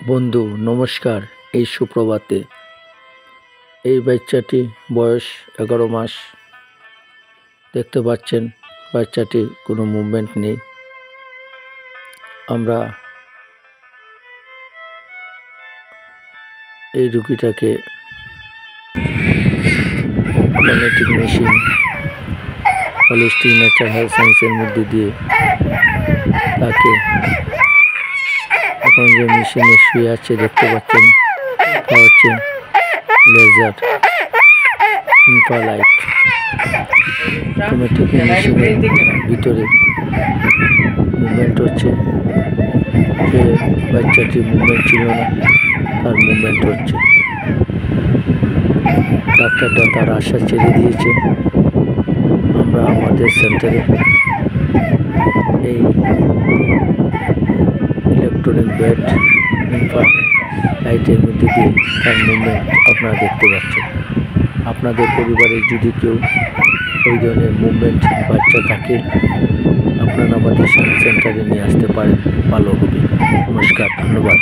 বন্ধু নমস্কার। এই সুপ্রভাতে এই বাচ্চাটি বয়স 11 মাস। দেখতে পাচ্ছেন বাচ্চাটি কোনো মুভমেন্ট নেই। আমরা এই রোগীটাকে magnetic machine holistic nature health সায়েন্সের মধ্যে দিয়ে তাকে এখন যে মেশিনে শুয়ে আছে দেখতে পাচ্ছেন, তা হচ্ছে লেজার ইনফ্রালাইট। অটোমেটিক মেশিনের ভিতরে মুভমেন্ট হচ্ছে। যে বাচ্চাটির মুভমেন্ট ছিল না, তার মুভমেন্ট হচ্ছে। ডাক্তারটা তার আশা ছেড়ে দিয়েছে। আমরা আমাদের সেন্টারে এই ইলেকট্রনিক বেড লাইটের মধ্যে দিয়ে তার মুভমেন্ট আপনারা দেখতে পাচ্ছেন। আপনাদের পরিবারে যদি কেউ ওই ধরনের মুভমেন্ট বাচ্চা থাকে, আপনারা আমাদের সেন্টারে নিয়ে আসতে পারেন, ভালো হবে। নমস্কার, ধন্যবাদ।